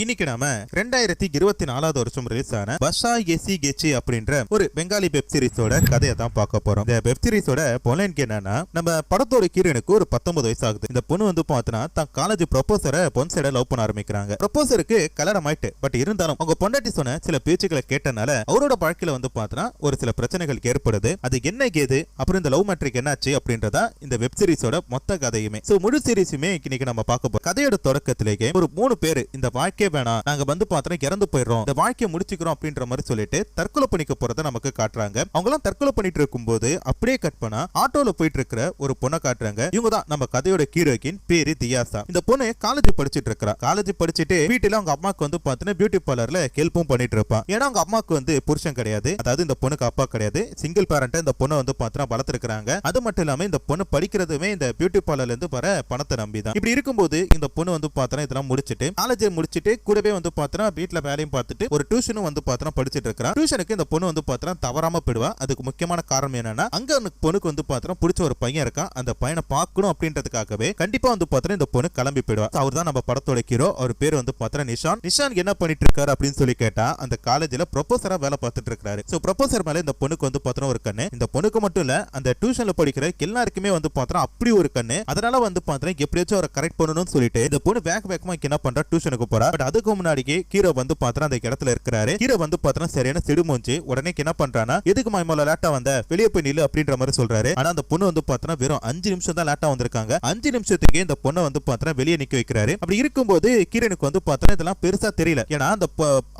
இன்னைக்கு நாம 2024 வருஷம் ரிலீஸ் ஆன பஷா எசி கெச்சி அப்படின்ற ஒரு பெங்காலி வெப் சீரிஸோட கதையை தான் பார்க்க போறோம். இந்த வெப் சீரிஸோட பொலைன் என்னன்னா, நம்ம படத்தோட ஹீரோனுக்கு ஒரு 19 வயசு ஆகுது. இந்த பொண்ணு வந்து பார்த்தனா தான் காலேஜ் ப்ரொபோசரை பொன் சைட லவ் பண்ண ஆரம்பிக்கிறாங்க. ப்ரொபோசருக்கு கல்யாணம் ஆயிட்டு, பட் இருந்தாலும் அவங்க பொண்டாட்டி சொன்ன சில பேச்சுக்களை கேட்டனால அவரோட வாழ்க்கையில வந்து பார்த்தனா ஒரு சில பிரச்சனைகள் ஏற்படுது. அது என்ன கேது அப்புறம் இந்த லவ் மேட்ரிக் என்னாச்சு அப்படின்றதா இந்த வெப் சீரிஸோட மொத்த கதையுமே. சோ முழு சீரிஸுமே இன்னைக்கு நம்ம பார்க்க போறோம். கதையோட தொடக்கத்திலேயே ஒரு 3 பேர் இந்த வாழ்க்கை வேணாம், நாங்க வந்து பாத்திரம் இறந்து போயிடுறோம், இந்த வாழ்க்கையை முடிச்சுக்கிறோம் அப்படின்ற மாதிரி சொல்லிட்டு தற்கொலை பண்ணிக்க போறத நமக்கு காட்டுறாங்க. அவங்க எல்லாம் தற்கொலை பண்ணிட்டு இருக்கும்போது அப்படியே கட் பண்ணா ஆட்டோல போயிட்டு இருக்கிற ஒரு பொண்ணை காட்டுறாங்க. இவங்க தான் நம்ம கதையோட ஹீரோயின், பேரு தியாசா. இந்த பொண்ணு காலேஜ் படிச்சிட்டு இருக்கா. காலேஜ் படிச்சுட்டு வீட்டுல அவங்க அம்மாக்கு வந்து பாத்தீங்கன்னா பியூட்டி பார்லர்ல ஹெல்ப்பும் பண்ணிட்டு இருப்பான். ஏன்னா அவங்க அம்மாக்கு வந்து புருஷன் கிடையாது, அதாவது இந்த பொண்ணுக்கு அப்பா கிடையாது, சிங்கிள் பேரண்ட். இந்த பொண்ணை வந்து பாத்தீங்கன்னா வளர்த்திருக்காங்க. அது மட்டும் இல்லாம இந்த பொண்ணு படிக்கிறதுமே இந்த பியூட்டி பார்லர்ல இருந்து வர பணத்தை நம்பிதான். இப்படி இருக்கும்போது இந்த பொண்ணு வந்து பாத்தீங்கன்னா இதெல்லாம் முடிச்சிட்டு காலேஜ் முடிச்சிட்டு கூடவே வந்து பாத்தீங்கன்னா வீட்ல வேலையும் பார்த்துட்டு ஒரு டியூஷனும் வந்து பாத்தீங்கன்னா படிச்சிட்டு இருக்கா. டியூஷனுக்கு இந்த பொண்ணு வந்து பாத்தீங்கன்னா தவறாம போயிடுவா. அதுக்கு முக்கியமான காரணம் என்னன்னா, அங்க அந்த பொண்ணுக்கு வந்து பாத்தீங்கன்னா பிடிச்ச ஒரு பையன் இருக்கான். அந்த பையனை பார்க்கணும் அப்படின்றதுக்காகவே கண்டிப்பா வந்து பாத்தீங்கன்னா இந்த பொண்ணு கிளம்பி போயிடுவா. அவர் தான் நம்ம படத்தோட ஹீரோ. அவர் பேர் வந்து பாத்தீங்கன்னா நிஷான். நிஷான் என்ன பண்ணிட்டு இருக்காரு அப்படின்னு சொல்லி கேட்டா, அந்த காலேஜ்ல ப்ரொபோசரா வேலை பார்த்துட்டு இருக்காரு. சோ ப்ரொபோசர் மேல இந்த பொண்ணுக்கு வந்து பாத்தீங்கன்னா ஒரு கண்ணு. இந்த பொண்ணுக்கு மட்டும் இல்ல, அந்த டியூஷன்ல படிக்கிற எல்லாருக்குமே வந்து பாத்தீங்கன்னா அப்படி ஒரு கண்ணு. அதனால வந்து பாத்தீங்கன்னா எப்படியாச்சும் அவரை கரெக்ட் பண்ணணும்னு சொல்லிட்டு இந்த பொண்ணு வேகமா என்ன பண்றா, டியூஷனுக்கு போறா. பட் அதுக்கு முன்னாடியே ஹீரோ வந்து பாத்தீங்கன்னா அந்த இடத்துல இருக்கிறாரு. ஹீரோ வந்து பாத்தீங்கன்னா சரியான சிடுமூஞ்சி. உடனே என்ன பண்றானா, எதுக்கு மாமோல லேட்டா வந்த, வெளியே போய் நில்லு அப்படின்ற மாதிரி சொல்றாரு. ஆனா அந்த பொண்ணு வந்து பாத்தீங்கன்னா வெறும் 5 நிமிஷம் தான் லேட்டா வந்திருக்காங்க. 5 நிமிஷத்துக்கு இந்த பொண்ணை வந்து பாத்தீங்கன்னா வெளியே நிக்க வைக்கிறாரு. அப்படி இருக்கும்போது ஹீரோனுக்கு வந்து பாத்தீங்கன்னா இதெல்லாம் பெருசா தெரியல. ஏன்னா அந்த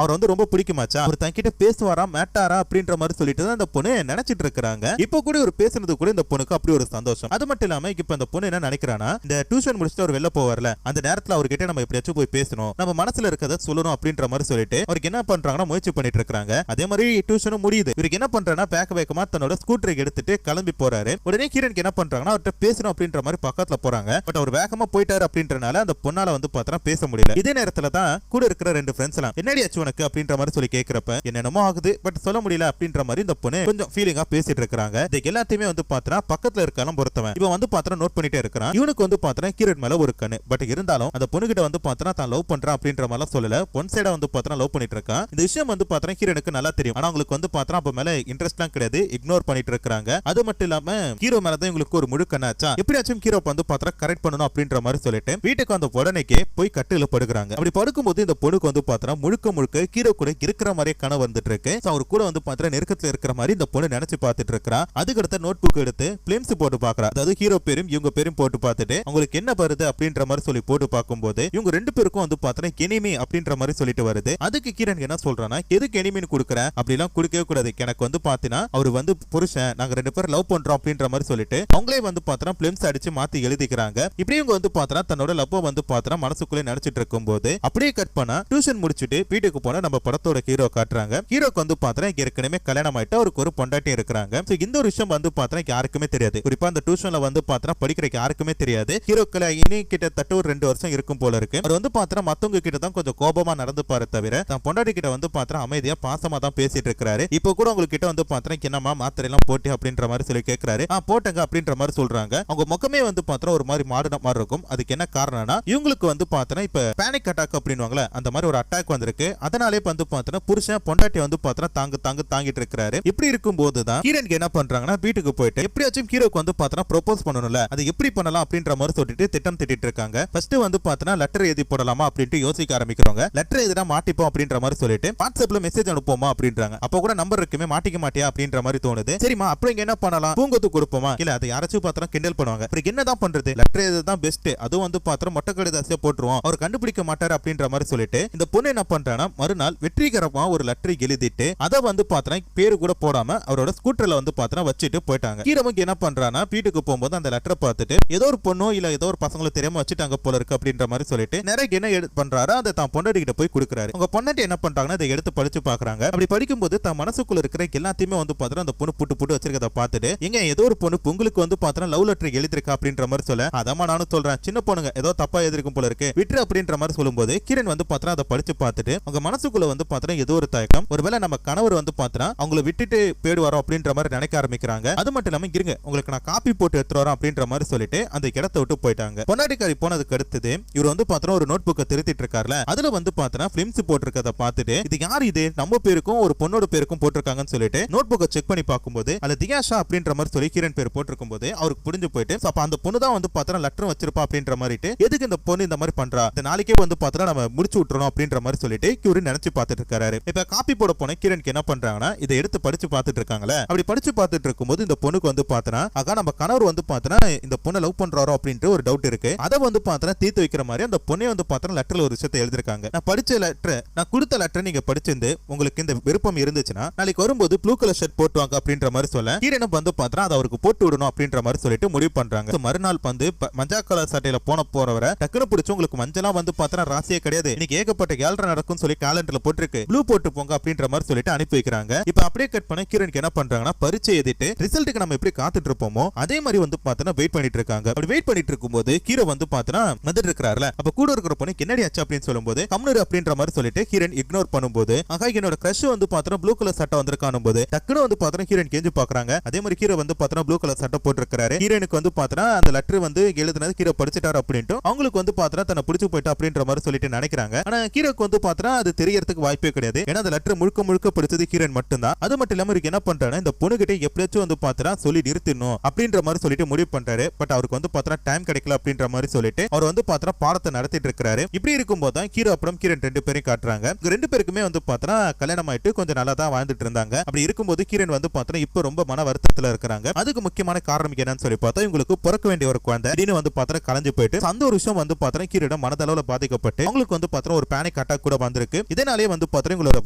அவர் வந்து ரொம்ப பிடிக்குமாச்சா, அவர் தங்கிட்ட பேசுவாரா மேட்டாரா அப்படின்ற மாதிரி சொல்லிட்டு தான் அந்த பொண்ணு நினைச்சிட்டு இருக்காங்க. இப்போ கூட ஒரு பேசுனது கூட இந்த பொண்ணுக்கு அப்படி ஒரு சந்தோஷம். அது மட்டும் இல்லாம இப்ப இந்த பொண்ணு என்ன நினைக்கிறானா, இந்த டியூஷன் முடிச்சுட்டு அவர் வெளில போவார்ல, அந்த நேரத்துல அவர்கிட்ட நம்ம எப்படியாச்சும் போய் பேசணும், நம்ம மனசுல இருக்கதை சொல்லணும் அப்படின்ற மாதிரி சொல்லிட்டு அவருக்கு என்ன பண்றாங்கன்னா முயற்சி பண்ணிட்டு இருக்காங்க. அதே மாதிரி டியூஷனும் முடியுது. இவருக்கு என்ன பண்றானா வேகமா தன்னோட ஸ்கூட்டரை எடுத்துட்டு கிளம்பி போறாரு. உடனே ஹீரோனுக்கு என்ன பண்றாங்கன்னா அவர்கிட்ட பேசணும் அப்படின்ற மாதிரி பக்கத்துல போறாங்க. பட் அவர் வேகமா போயிட்டாரு அப்படின்றனால அந்த பொண்ணால வந்து பாத்தீங்கன்னா பேச முடியல. இதே நேரத்துல தான் கூட இருக்கிற 2 ஃப்ரெண்ட்ஸ் எல்லாம் என்னடி ஆச்சு உனக்கு அப்படின்ற மாதிரி சொல்லி கேட்கிறப்ப என்னென்னமோ ஆகுது பட் சொல்ல முடியல அப்படின்ற மாதிரி இந்த பொண்ணு கொஞ்சம் ஃபீலிங்கா பேசிட்டு இருக்காங்க. இது எல்லாத்தையுமே வந்து பாத்தீங்கன்னா பக்கத்துல இருக்கலாம் பொறுத்தவன் இவன் வந்து பாத்தீங்கன்னா நோட் பண்ணிட்டே இருக்கான். இவனுக்கு வந்து பாத்தீங்கன்னா ஹீரோயின் மேல ஒரு கண்ணு. பட் இருந்தாலும் அந்த பொண்ணு கிட்ட வந்து பாத்தீங்கன்னா தான் லவ் பண்றான் அப்படின்ற மாதிரி சொல்லல. ஒன் சைடா வந்து பாத்தீங்கன்னா லவ் பண்ணிட்டு இருக்கான். இந்த விஷயம் வந்து பாத்தீங்கன்னா ஹீரோனுக்கு நல்லா தெரியும். ஆனா உங்களுக்கு வந்து பாத்தீங்கன்னா அப்ப மேல இன்ட்ரெஸ்ட்லாம் கிடையாது, இக்னோர் பண்ணிட்டு இருக்காங்க. அது மட்டும் இல்லாம ஹீரோ மேல தான் உங்களுக்கு ஒரு முழு கண்ணாச்சா, எப்படியாச்சும் ஹீரோ வந்து பாத்தீங்கன்னா கரெக்ட் பண்ணணும் அப்படின்ற மாதிரி சொல்லிட்டு வீட்டுக்கு வந்த உடனேக்கே போய் கட்டில படுக்குறாங்க. அப்படி படுக்கும்போது இந்த பொண்ணுக்கு வந்து பாத்தீங்கன்னா முழுக்க ஹீரோ கூட இருக்கிற மாதிரியே கனவு வந்துட்டு இருக்கு. அவர் கூட வந்து பாத்தீங்கன்னா நெருக்கத்துல இருக்கிற மாதிரி இந்த பொண்ணு நினைச்சு பார்த்துட்டு இருக்கா. அதுக்கு அடுத்த நோட் புக் எடுத்து பிலிம்ஸ் போட்டு பாக்குறா. அதாவது ஹீரோ பேரும் இவங்க பேரும் போட்டு பார்த்துட்டு அவங்களுக்கு என்ன வருது அப்படின்ற மாதிரி சொல்லி போட்டு பார்க்கும்போது இவங்க 2 பேருக்கும் வந்து பாத்தீங்கன்னா எனிமி அப்படின்ற மாதிரி சொல்லிட்டு வருது. அதுக்கு கிரண் என்ன சொல்றானா, எதுக்கு எனிமின்னு கொடுக்குற, அப்படிலாம் கொடுக்கவே கூடாது, எனக்கு வந்து பாத்தீங்கன்னா அவர் வந்து புருஷன், நாங்க 2 பேரும் லவ் பண்றோம் அப்படின்ற மாதிரி சொல்லிட்டு அவங்களே வந்து பாத்தீங்கன்னா பிலிம்ஸ் அடிச்சு மாத்தி எழுதிக்கிறாங்க. இப்படி இவங்க வந்து பாத்தீங்கன்னா தன்னோட லவ் வந்து பாத்தீங்கன்னா மனசுக்குள்ளே நினைச்சிட்டு இருக்கும்போது அப்படியே கட் பண்ணா டியூஷன் முடிச்சுட்டு வீட்டுக்கு போன நம்ம படத்தோட ஹீரோ காட்டுறாங்க. ஹீரோக்கு வந்து பாத்தீங்கன்னா ஏற்கனவே கல்யாணம் ஆயிட்டு அவருக்கு ஒரு பொண்டாட்டி இருக்கிறாங்க. இந்த ஒரு விஷயம் வந்து பாத்தீங்கன்னா யாருக்குமே தெரியாது. குறிப்பா அந்த டியூஷன்ல வந்து பாத்தீங்கன்னா படிக்கிற யாருக்குமே தெரியாது. ஹீரோக்களை இனி கிட்டத்தட்ட ஒரு 2 வருஷம் இருக்கும் போல இருக்கு. அவர் வந்து பாத்தீங்கன்னா மத்தவங்க கிட்ட தான் கொஞ்சம் கோபமா நடந்து பாரு தவிர தான் பொண்டாட்டி கிட்ட வந்து பாத்தீங்கன்னா அமைதியா பாசமா தான் பேசிட்டு இருக்காரு. இப்போ கூட உங்களுக்கு கிட்ட வந்து பாத்தீங்கன்னா என்னமா மாத்திரை எல்லாம் போட்டி அப்படின்ற மாதிரி சொல்லி கேட்கிறாரு. போட்டங்க அப்படின்ற மாதிரி சொல்றாங்க. அவங்க முகமே வந்து பாத்தீங்கன்னா ஒரு மாதிரி மாறின மாதிரி இருக்கும். அதுக்கு என்ன காரணம்னா, இவங்களுக்கு வந்து பாத்தீங்கன்னா இப்ப பேனிக் அட்டாக் அப்படின்வாங்களே அந்த மாதிரி ஒரு அட்டாக் வந்திருக்கு. அதனாலே வந்து பாத்தீங்கன்னா புருஷன் பொண்டாட்டி வந்து பாத்தீங்கன்னா தாங்கிட்டு இருக்காரு. இப்படி இருக்கும்போது தான் ஹீரோனுக்கு என்ன பண்றாங்கன்னா வீட்டுக்கு போயிட்டு எப்படியாச்சும் ஹீரோக்கு வந்து பாத்தீங்கன்னா ப்ரோபோஸ் பண்ணணும்ல, அது எப்படி பண்ணலாம் அப்படின்ற மாதிரி சொல்லிட்டு திட்டம் திட்டிட்டு இருக்காங்க. ஃபர்ஸ்ட் வந்து பாத்தீங்கன்னா லெட்டர் எழுதி போடலாமா அப்படின்ட்டு யோசிக்க ஆரம்பிக்கிறாங்க. லெட்டர் எழுதினா மாட்டிப்போம் அப்படின்ற மாதிரி சொல்லிட்டு வாட்ஸ்அப்ல மெசேஜ் அனுப்புவோமா அப்படின்றாங்க. அப்போ கூட நம்பர் இருக்குமே, மாட்டிக்க மாட்டியா அப்படின்ற மாதிரி தோணுது. சரிமா அப்புறம் என்ன பண்ணலாம், பூங்கொத்து கொடுப்போமா, இல்ல அதை யாராச்சும் பாத்திரம் கிண்டல் பண்ணுவாங்க, அப்புறம் என்னதான் பண்றது, லெட்டர் எழுது தான் பெஸ்ட், அதுவும் வந்து பாத்திரம் மொட்டை கடிதாசியா போட்டுருவோம், அவர் கண்டுபிடிக்க மாட்டாரு அப்படின்ற மாதிரி சொல்லிட்டு இந்த பொண்ணு என்ன பண்றானா மறுநாள் வெற்றிகரமா ஒரு லெட்டர் எழுதிட்டு அதை வந்து பாத்திரம் பேரு கூட போடாம அவரோட ஸ்கூட்டர்ல வந்து பாத்திரம் வச்சுட்டு போயிட்டாங்க. ஹீரோவுக்கு என்ன பண்றானா வீட்டுக்கு போகும்போது அந்த லெட்டரை பார்த்துட்டு ஏதோ ஒரு பொண்ணோ இல்ல ஏதோ ஒரு பசங்களும் தெரியாம வச்சுட்டாங்க போல இருக்கு அப்படின்ற மாதிரி சொல்லிட்டு நிறைய என்ன பண்றாரு, அதை தான் பொண்டாட்டி கிட்ட போய் கொடுக்குறாரு. உங்க பொண்டாட்டி என்ன பண்றாங்கன்னா இதை எடுத்து படிச்சு பாக்குறாங்க. அப்படி படிக்கும்போது தான் மனசுக்குள்ள இருக்கிற எல்லாத்தையுமே வந்து பாத்திரம் அந்த பொண்ணு புட்டு வச்சிருக்கத பார்த்துட்டு எங்க ஏதோ ஒரு பொண்ணு உங்களுக்கு வந்து பாத்திரம் லவ் லெட்டர் எழுதிருக்கா அப்படின்ற மாதிரி சொல்ல, அதாமா நானும் சொல்றேன், சின்ன பொண்ணுங்க ஏதோ தப்பா எழுதிருக்கும் போல இருக்கு விட்டு அப்படின்ற மாதிரி சொல்லும்போது கிரண் வந்து பாத்திரம் அதை படிச்சு பார்த்துட்டு உங்க மனசுக்குள்ள வந்து பாத்திரம் ஏதோ ஒரு தயக்கம், ஒருவேளை நம்ம கணவர் வந்து பாத்திரம் அவங்களை விட்டுட்டு போயிடுவாரோ அப்படின்ற மாதிரி நினைக்க ஆரம்பிக்கிறாங்க. அது மட்டும் இல்லாம இருங்க உங்களுக்கு நான் காப்பி போட்டு எடுத்துட்டு வரேன் அப்படின்ற மாதிரி சொல்லிட்டு அந்த இடத்தை விட்டு போயிட்டாங்க. பொன்னாடிக்காரி போனதுக்கு அடுத்தது இவர் வந்து பாத்திரம் ஒரு நோட் புக்கை திருத்திட்டு இருக்காரு. இருக்காருல அதுல வந்து பாத்தனா பிலிம்ஸ் போட்டிருக்கத பார்த்துட்டு இது யார் இது நம்ம பேருக்கும் ஒரு பொண்ணோட பேருக்கும் போட்டிருக்காங்கன்னு சொல்லிட்டு நோட் புக்கை செக் பண்ணி பார்க்கும்போது அதுல தியாஷா அப்படின்ற மாதிரி சொல்லி ஹீரோயின் பேர் போட்டிருக்கும் போது அவருக்கு புரிஞ்சு போயிட்டு அப்ப அந்த பொண்ணு தான் வந்து பாத்தனா லெட்டர் வச்சிருப்பா அப்படின்ற மாதிரி எதுக்கு இந்த பொண்ணு இந்த மாதிரி பண்றா இந்த நாளைக்கே வந்து பாத்தனா நம்ம முடிச்சு விட்டுறோம் அப்படின்ற மாதிரி சொல்லிட்டு கியூரி நினைச்சு பார்த்துட்டு இருக்காரு. இப்ப காப்பி போட போன கிரணுக்கு என்ன பண்றாங்கன்னா இதை எடுத்து படிச்சு பார்த்துட்டு இருக்காங்களே அப்படி படிச்சு பார்த்துட்டு இருக்கும்போது இந்த பொண்ணுக்கு வந்து பாத்தனா ஆகா நம்ம கணவர் வந்து பாத்தனா இந்த பொண்ணை லவ் பண்றாரோ அப்படின்ற ஒரு டவுட் இருக்கு. அதை வந்து பாத்தனா தீர்த்து வைக்கிற மாதிரி அந்த பொண்ணே வந்து பாத்தனா லெட்டர்ல ஒரு விஷயத்தை எழுதிருக்காங்க. நான் படிச்ச லெட்டர் நான் கொடுத்த லெட்டர் நீங்க படிச்சிருந்து உங்களுக்கு இந்த விருப்பம் இருந்துச்சுன்னா நாளைக்கு வரும்போது ப்ளூ கலர் ஷர்ட் போட்டு வாங்க அப்படின்ற மாதிரி சொல்ல ஹீரோனும் வந்து பாத்தனா அதை அவருக்கு போட்டு விடணும் அப்படின்ற மாதிரி சொல்லிட்டு முடிவு பண்றாங்க. மறுநாள் வந்து மஞ்சள் கலர் சட்டையில போறவரை டக்குனு பிடிச்சு உங்களுக்கு மஞ்சளா வந்து பாத்தனா ராசியே கிடையாது இன்னைக்கு ஏகப்பட்ட கேலரி நடக்கும் சொல்லி கேலண்டர்ல போட்டுருக்கு ப்ளூ போட்டு போங்க அப்படின்ற மாதிரி சொல்லிட்டு அனுப்பி வைக்கிறாங்க. இப்ப அப்படியே கட் பண்ண கிரணுக்கு என்ன பண்றாங்கன்னா பரீட்சை எழுதிட்டு ரிசல்ட்டுக்கு நம்ம எப்படி காத்துட்டு இருப்போமோ அதே மாதிரி வந்து பாத்தனா வெயிட் பண்ணிட்டு இருக்காங்க. அப்படி வெயிட் பண்ணிட்டு இருக்கும்போது ஹீரோ வந்து பாத்தனா வந்துட்டு இருக்காருல அப்ப கூட இருக்கிற பொண்ணு என்னடி ஆச்சு அப்படின்னு சொல்லும்போது கம்னரு அப்படின்ற மாதிரி சொல்லிட்டு ஹீரோயின் இக்னோர் பண்ணும்போது ஆகா என்னோட கிரஷ் வந்து பாத்தனா ப்ளூ கலர் சட்டை வந்திருக்கானும் போது டக்குனு வந்து பாத்தனா ஹீரோயின் கேஞ்சு பாக்குறாங்க. அதே மாதிரி ஹீரோ வந்து பாத்தனா ப்ளூ கலர் சட்டை போட்டுருக்காரு. ஹீரோயினுக்கு வந்து பாத்தனா அந்த லெட்டர் வந்து எழுதுனது ஹீரோ படிச்சிட்டாரு அப்படின்ட்டு அவங்களுக்கு வந்து பாத்தனா தன்னை பிடிச்சு போயிட்டா அப்படின்ற மாதிரி சொல்லிட்டு நினைக்கிறாங்க. ஆனா ஹீரோக்கு வந்து பாத்தனா அது தெரியறதுக்கு வாய்ப்பே கிடையாது. ஏன்னா அந்த லெட்டர் முழுக்க படிச்சது ஹீரோயின் மட்டும்தான். அது மட்டும் இல்லாம இருக்கு என்ன பண்றாரு இந்த பொண்ணு கிட்ட எப்படியாச்சும் வந்து பாத்தனா சொல்லி நிறுத்தணும் அப்படின்ற மாதிரி சொல்லிட்டு முடிவு பண்றாரு. பட் அவருக்கு வந்து பாத்தனா டைம் கிடைக்கல அப்படின்ற மாதிரி சொல்லிட்டு அவர் வந்து பாத்தனா பாடத்தை நடத்திட்டு இருக்காரு. இப்படி இருக்கும்போது தான் ஹீரோ அப்புறம் ஹீரோயின் ரெண்டு பேரும் காட்டுறாங்க. ரெண்டு பேருக்குமே வந்து பாத்தனா கல்யாணம் ஆயிட்டு கொஞ்சம் நல்லா தான் வாழ்ந்துட்டு இருந்தாங்க. அப்படி இருக்கும்போது ஹீரோயின் வந்து பாத்தனா இப்ப ரொம்ப மன வருத்தத்துல இருக்காங்க. அதுக்கு முக்கியமான காரணம் என்னன்னு சொல்லி பார்த்தா இவங்களுக்கு பிறக்க வேண்டிய ஒரு குழந்தை திடீர்னு வந்து பாத்தனா கலைஞ்சு போயிட்டு அந்த ஒரு விஷயம் வந்து பாத்தனா ஹீரோட மனதளவுல பாதிக்கப்பட்டு அவங்களுக்கு வந்து பாத்தனா ஒரு பேனிக் அட்டாக் கூட வந்திருக்கு. இதனாலே வந்து பாத்தீங்கன்னா உங்களோட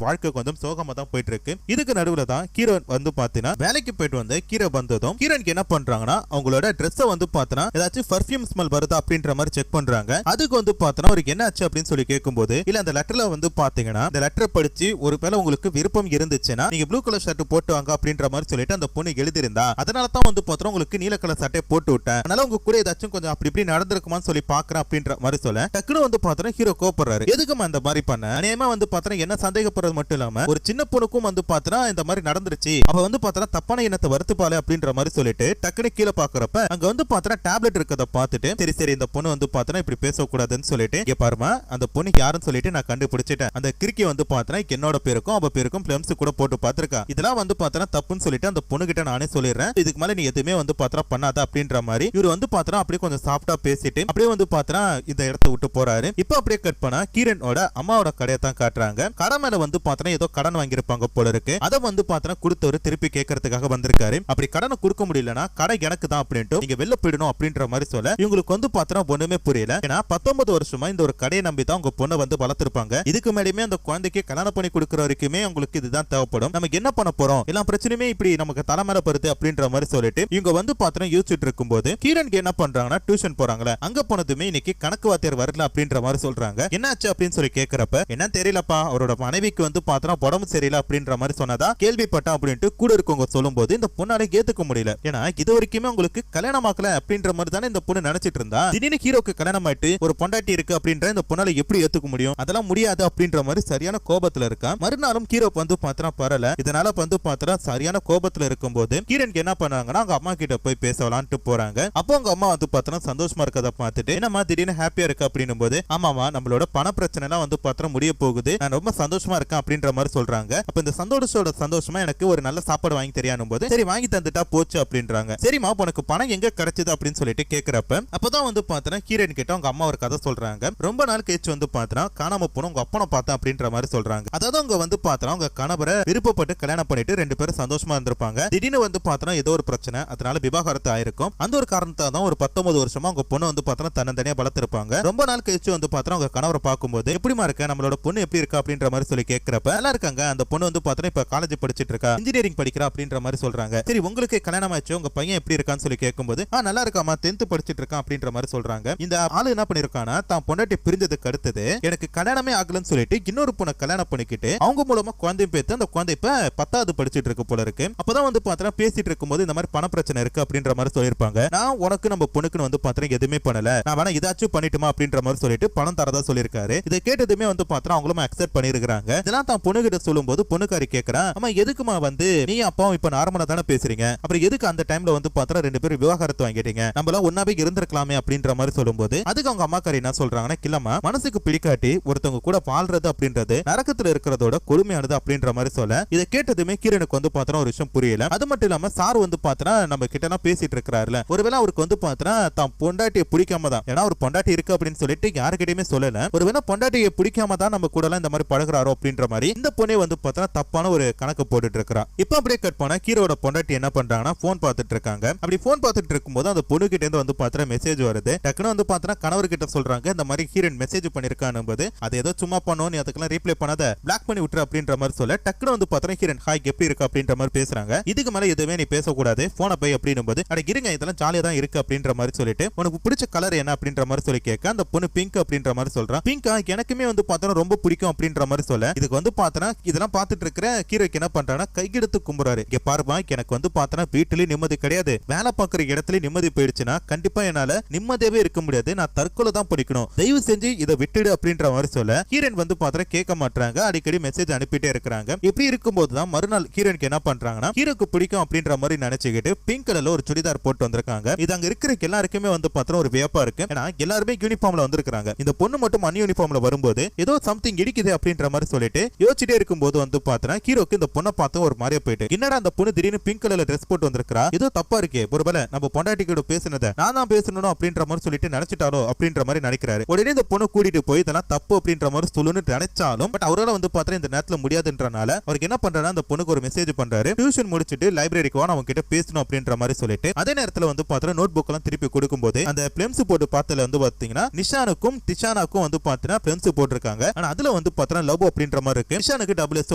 வாழ்க்கை கொஞ்சம் சோகமா தான் போயிட்டு இருக்கு. இதுக்கு நடுவுல தான் ஹீரோ வந்து பாத்தீங்கன்னா வேலைக்கு போயிட்டு வந்து ஹீரோ வந்ததும் ஹீரோனுக்கு என்ன பண்றாங்கன்னா அவங்களோட ட்ரெஸ்ஸை வந்து பாத்தீங்கன்னா ஏதாச்சும் பர்ஃபியூம் ஸ்மெல் வருதா அப்படின்ற மாதிரி செக் பண்றாங்க. அதுக்கு வந்து பாத்தீங்கன்னா அவருக்கு என்ன ஆச்சு அப்படின்னு சொல்லி கேட்கும்போது இல்ல அந்த லெட்டர்ல வந்து பாத்தீங்கன்னா இந்த லெட்டரை படிச்சு ஒருவேளை உங்களுக்கு விருப்பம் இருந்துச்சுன்னா நீங்க ப்ளூ கலர் ஷர்ட் போட்டு வாங்க அப்படின்ற மாதிரி சொல்லிட்டு அந்த பொண்ணு எழுதிருந்தா அதனால தான் வந்து பாத்தீங்கன்னா உங்களுக்கு நீல கலர் சட்டை போட்டு விட்டேன். அதனால உங்க கூட ஏதாச்சும் கொஞ்சம் அப்படி இப்படி நடந்திருக்குமான்னு சொல்லி பாக்குறேன் அப்படின்ற மாதிரி சொல்ல டக்குனு வந்து பாத்தீங்கன்னா ஹீரோ கோபப்படுறாரு. எதுக்குமா இந்த மாதிரி பண்ண அநேகமா வந்து பாத்தீங்கன்னா என்ன சந்தேகப்படுறது மட்டும் இல்லாம ஒரு சின்ன பொண்ணுக்கும் வந்து பாத்தீங்கன்னா இந்த மாதிரி நடந்துருச்சு அவ வந்து பாத்தீங்கன்னா தப்பான எண்ணத்தை வருத்துப்பாளே அப்படின்ற மாதிரி சொல்லிட்டு டக்குனு கீழே பாக்குறப்ப அங்க வந்து பாத்தீங்கன்னா டேப்லெட் இருக்கத பார்த்துட்டு சரி இந்த பொண்ணு வந்து பாத்தீங்கன்னா இப்படி பேசக்கூடாதுன்னு சொல்லிட்டு இங்க பாருமா அந்த பொண்ணு யாருன்னு சொல்லிட்டு நான் கண்டுபிடிச்சிட்டேன். அந்த கிறுக்கி வந்து பாத்தீங்கன்னா என்னோட பேருக்கும் அவ பேருக்கும் பிளம்ஸ் கூட போட்டு பாத்துருக்கா. இதெல்லாம் வந்து பாத்தீங்கன்னா தப்புன்னு சொல்லிட்டு அந்த பொண்ணு கிட்ட நானே சொல்லிடுறேன். இதுக்கு மேல நீ எதுவுமே வந்து பாத்தீங்கன்னா பண்ணாத அப்படின்ற மாதிரி இவர் வந்து பாத்தீங்கன்னா அப்படியே கொஞ்சம் சாஃப்டா பேசிட்டு அப்படியே வந்து பாத்தீங்கன்னா இந்த இடத்தை விட்டு போறாரு. இப்ப அப்படியே கட் பண்ணா கிரனோட அம்மாவோட கடையை தான் காட்டுறாங்க. கடை மேல வந்து பாத்தீங்கன்னா ஏதோ கடன் வாங்கியிருப்பாங்க போல இருக்கு. அதை வந்து பாத்தீங்கன்னா கொடுத்தவரு திருப்பி கேட்கறதுக்காக வந்திருக்காரு. அப்படி கடனை கொடுக்க முடியலன்னா கடை எனக்கு தான் அப்படின்ட்டு நீங்க வெளில போயிடணும் அப்படின்ற மாதிரி சொல்ல இவங்களுக்கு வந்து பாத்தீங்கன்னா ஒண்ணுமே புரியல. ஏன்னா 19 வருஷமா இந்த ஒரு கடையை நம்பி தான் உங்க பொண்ணை வந்து வளர்த்திருப்பாங்க. இதுக்கு மேலேயுமே அந்த குழந்தைக்கு கல்யாணம் பண்ணி கொடுக்குற வரைக்குமே உங்களுக்கு இதுதான் தேவைப்படும். நமக்கு என்ன பண்ண போறோம் எல்லா பிரச்சனையுமே இப்படி நமக்கு தலைமையில பருது அப்படின்ற மாதிரி சொல்லிட்டு இவங்க வந்து பாத்தீங்கன்னா யோசிச்சுட்டு இருக்கும்போது கிரனுக்கு என்ன பண்றாங்கன்னா டியூஷன் போறாங்களே அங்க போனதுமே இன்னைக்கு கணக்கு வாத்தியார் வரல அப்படின்ற மாதிரி சொல்றாங்க. என்னாச்சு அப்படின்னு சொல்லி கேட்கறப்ப என்ன தெரியலப்பா அவரோட மனைவிக்கு வந்து பாத்தீங்கன்னா உடம்பு சரியில்லை அப்படின்ற மாதிரி சொன்னதா கேள்விப்பட்டா அப்படின்ட்டு கூட இருக்கவங்க சொல்லும் போது இந்த பொண்ணால ஏத்துக்க முடியல. ஏன்னா இது வரைக்குமே உங்களுக்கு கல்யாணம் ஆக்கல அப்படின்ற மாதிரி தானே இந்த பொண்ணு நினைச்சிட்டு இருந்தா திடீர்னு ஹீரோக்கு கல்யாணம் ஆயிட்டு ஒரு பொண்டாட்டி இருக்கு அப்படின்ற இந்த பொண்ணால எப்படி ஏத்துக்க முடியும் அதெல்லாம் முடியாது அப்படின்ற மாதிரி சரியான கோபத்துல இருக்கா. மறுநாளும் ஹீரோக்கு வந்து பாத்தீங்கன்னா பரல. இதனால வந்து பாத்தீங்கன்னா சரியான கோபத்துல இருக்கும்போது ஹீரோனுக்கு என்ன பண்ணாங்கன்னா அவங்க அம்மா கிட்ட போய் பேசலான்ட்டு போறாங்க. அப்போ அவங்க அம்மா வந்து பாத்தீங்கன்னா சந்தோஷமா இருக்கதை பார்த்துட்டு என்னம்மா திடீர்னு ஹாப்பியா இருக்கு அப்படின்னும் போது ஆமாமா நம்மளோட பண பிரச்சனை எல்லாம் வந்து பாத்திரம் முடிய போகுது நான் ரொம்ப சந்தோஷமா இருக்கேன் அப்படின்ற மாதிரி சொல்றாங்க. அப்ப இந்த சந்தோஷத்தோட சந்தோஷமா எனக்கு ஒரு நல்ல சாப்பாடு வாங்கி தெரியானும் போது சரி வாங்கி தந்துட்டா போச்சு அப்படின்றாங்க. சரிமா உனக்கு பணம் எங்க கிடைச்சது அப்படின்னு சொல்லிட்டு கேக்குறப்ப அப்பதான் வந்து பாத்தீங்கன்னா ஹீரோயின் கிட்ட அவங்க அம்மா ஒரு கதை சொல்றாங்க. ரொம்ப நாள் கழிச்சு வந்து பாத்தீங்கன்னா காணாம போன உங்க அப்பனை பார்த்தேன் அப்படின்ற மாதிரி சொல்றாங்க. அதாவது அவங்க வந்து பாத்தீங்கன்னா உங்க கணவரை விருப்பப்பட்டு கல்யாணம் பண்ணிட்டு ரெண்டு பேரும் சந்தோஷமா இருந்திருப்பாங்க. திடீர்னு வந்து பாத்தீங்கன்னா ஏதோ ஒரு பிரச்சனை அதனால விவாகரத்து ஆயிருக்கும். அந்த ஒரு காரணத்தால தான் ஒரு 19 வருஷமா உங்க பொண்ணு வந்து பாத்தீங்கன்னா தன்னந்தனியா வளர்த்திருப்பாங்க. ரொம்ப நாள் கழிச்சு வந்து பாத்தீங்கன்னா உங்க கணவரை பார்க்கும்போது எப்படிமா இருக்க நம்மளோட பொண்ணு எப்படி இருக்கா அப்படின்ற மாதிரி சொல்லி கேட்கிறப்ப நல்லா இருக்காங்க அந்த பொண்ணு வந்து பாத்தீங்கன்னா இப்ப காலேஜ் படிச்சிட்டு இருக்கா இன்ஜினியரிங் படிக்கிறா அப்படின்ற மாதிரி சொல்றாங்க. சரி உங்களுக்கு கல்யாணம் ஆச்சு உங்க பையன் எப்படி இருக்கான்னு சொல்லி கேட்கும்போது நல்லா இருக்காமா 10th படிச்சிட்டு இருக்கான் அப்படின்ற மாதிரி சொல்றாங்க. இந்த ஆளு என்ன பண்ணிருக்கானா தான் பொண்டாட்டி பிரிஞ்சதுக்கு அடுத்தது எனக்கு கல்யாணமே ஆகலன்னு சொல்லிட்டு இன்னொரு பொண்ணை கல்யாணம் பண்ணிக்கிட்டு அவங்க மூலமா குழந்தையும் பேத்து அந்த குழந்தை இப்ப 10th படிச்சிட்டு இருக்கு போல இருக்கு. அப்பதான் வந்து பாத்தீங்கன்னா பேசிட்டு இருக்கும்போது இந்த மாதிரி பண பிரச்சனை இருக்கு அப்படின்ற மாதிரி சொல்லிருப்பாங்க. நான் உனக்கு நம்ம பொண்ணுக்குன்னு வந்து பாத்தீங்கன்னா எதுவுமே பண்ணல நான் வேணா இதாச்சும் பண்ணிட்டுமா அப்படின்ற மாதிரி சொல்லிட்டு பணம் தரதா சொல்லிருக்காரு. இதை கேட்டதுமே வந்து பாத்தீங்கன்னா அவங்களும் அக்செப்ட் பண்ணிருக்காங்க. இதெல்லாம் தான் பொண்ணு கிட்ட சொல்லும் போது பொண்ணுக்காரி கேட்கறான் அம்மா எதுக்குமா வந்து நீ அப்பாவும் இப்ப நார்மலா தானே பேசுறீங்க அப்புறம் எதுக்கு அந்த டைம்ல வந்து பாத்தீங்கன்னா ரெண்டு பேரும் விவாகரத்து வாங்கிட்டீங்க நம்மள ஒன்னாவே இருந்திருக்கலாமே அப்படின்ற மாதிரி சொல்லும்போது அதுக்கு அவங்க அம்மாக்காரி என்ன சொல்றாங்கன்னா இல்லம்மா மனசு மனசுக்கு பிடிக்காட்டி ஒருத்தவங்க கூட வாழ்றது அப்படின்றது நரகத்துல இருக்கிறதோட கொடுமையானது அப்படின்ற மாதிரி சொல்ல இதை கேட்டதுமே கீரனுக்கு வந்து பார்த்தா ஒரு விஷயம் புரியல. அது மட்டும் இல்லாம சார் வந்து பார்த்தா நம்ம கிட்ட எல்லாம் பேசிட்டு இருக்கிறாருல, ஒருவேளை அவருக்கு வந்து பார்த்தா தான் பொண்டாட்டியை பிடிக்காம தான், ஏன்னா ஒரு பொண்டாட்டி இருக்கு அப்படின்னு சொல்லிட்டு யாருக்கிட்டயுமே சொல்லல, ஒருவேளை பொண்டாட்டியை பிடிக்காம தான் நம்ம கூட எல்லாம் இந்த மாதிரி பழகுறாரோ அப்படின்ற மாதிரி இந்த பொண்ணே வந்து பார்த்தா தப்பான ஒரு கணக்கு போட்டுட்டு இருக்கா. இப்ப அப்படியே கட் பண்ணா ஹீரோட பொண்டாட்டி என்ன பண்றாங்கன்னா போன் பார்த்துட்டு இருக்காங்க. அப்படி போன் பார்த்துட்டு இருக்கும்போது அந்த பொண்ணு கிட்ட இருந்து வந்து பார்த்தா மெசேஜ் வருது. டக்குனு வந்து பார்த்தா கணவர் கிட்ட சொல்றாங்க இந்த மாதிரி ஹீரோயின் மெசேஜ் பண்ணிருக்கான்னு போது அது ஏதோ சும்மா பண்ணோம், நீ அதுக்கெல்லாம் ரீப்ளை பண்ணாத, பிளாக் பண்ணி விட்டுரு அப்படின்ற மாதிரி சொல்ல டக்குனு வந்து பார்த்தா ஹீரோயின் ஹாய் எப்படி இருக்கு அப்படின்ற மாதிரி பேசுறாங்க. இதுக்கு மேல எதுவுமே நீ பேசக்கூடாது, போனை போய் அப்படின்னும் போது அட இருங்க இதெல்லாம் ஜாலியா தான் இருக்கு அப்படின்ற மாதிரி சொல்லிட்டு உனக்கு பிடிச்ச கலர் என்ன அப்படின்ற மாதிரி சொல்லி கேட்க அந்த பொண்ணு பிங்க் அப்படின்ற மாதிரி சொல்றான். பிங்கா எனக்குமே வந்து பார்த்தா ரொம்ப பிடிக்கும் அப்படின்ற மாதிரி சொல்ல இதுக்கு வந்து பார்த்தா இதெல்லாம் பார்த்துட்டு இருக்கிற ஹீரோக்கு என்ன பண்றாங்கன்னா கையெடுத்து கும்புறாரு. இங்க பாருமா எனக்கு வந்து பார்த்தா வீட்டுலயும் நிம்மதி கிடையாது, வேலை பார்க்குற இடத்துல நிம்மதி போயிடுச்சுன்னா கண்டிப்பா என்னால நிம்மதியாவே இருக்க முடியாது, நான் தற்கொலை தான் படிக்கணும், தயவு செஞ்சு இதை விட்டுடு அப்படின்ற மாதிரி சொல்ல ஹீரோயின் வந்து பார்த்தா கேட்க மாட்டாங்க. அடிக்கடி மெசேஜ் அனுப்பிட்டே இருக்கிறாங்க. இப்படி இருக்கும்போது தான் மறுநாள் ஹீரோயினுக்கு என்ன பண்றாங்கன்னா ஹீரோக்கு பிடிக்கும் அப்படின்ற மாதிரி நினைச்சுக்கிட்டு பிங்க் கலர்ல ஒரு சுடிதார் போட்டு வந்திருக்காங்க. இது அங்க இருக்கிற எல்லாருக்குமே வந்து பார்த்தா ஒரு வியப்பா இருக்கு. ஏன்னா எல்லாருமே யூனிஃபார்ம்ல வந்திருக்காங்க. இந்த பொண்ணு மட்டும் அன் யூனிஃபார்ம்ல வரும்போது ஏதோ சம்திங் இடிக்குது அப்படின்ற மாதிரி சொல்லிட்டு யோசிச்சுட்டே இருக்கும்போது வந்து பார்த்தா ஹீரோக்கு இந்த பொண்ணை பார்த்து ஒரு மாதிரியா போயிட்டு என்னடா அந்த பொண்ணு திடீர்னு பிங்க் கலர்ல ட்ரெஸ் போட்டு வந்திருக்கா, ஏதோ தப்பா இருக்கே, ஒருவேளை நம்ம பொண்டாட்டி கூட பேசினதை நான் தான் பேசணும் அப்படின்ற மாதிரி சொல்லிட்டு நினைச்சிட்டாலோ அப்படின்ற மாதிரி நினைக்கிறாரு. உடனே இந்த பொண்ணு கூட்டிட்டு போய் இதெல்லாம் தப்பு அப்படின்ற மாதிரி சொல்லணும்னு நினைச்சாலும் பட் அவரால் வந்து பார்த்தா இந்த நேரத்தில் முடியாதுன்றனால அவருக்கு என்ன பண்றாரு அந்த பொண்ணுக்கு ஒரு மெசேஜ் பண்றாரு, டியூஷன் முடிச்சுட்டு லைப்ரரிக்கு வா அவங்க கிட்ட பேசணும் அப்படின்ற மாதிரி சொல்லிட்டு அதே நேரத்தில் வந்து பார்த்தா நோட் புக் எல்லாம் திருப்பி கொடுக்கும்போது அந்த பிளம்ஸ் போட்டு பார்த்ததுல வந்து பாத்தீங்கன்னா நிஷானுக்கும் டிஷானாக்கும் வந்து பார்த்தீங்கன்னா பிளம்ஸ் போட்டிருக்காங்க. ஆனா அதுல வந்து பார்த்தீங்கன்னா லவ் அப்படின்ற மாதிரி இருக்கு. நிஷானுக்கு டபுள் எஸ்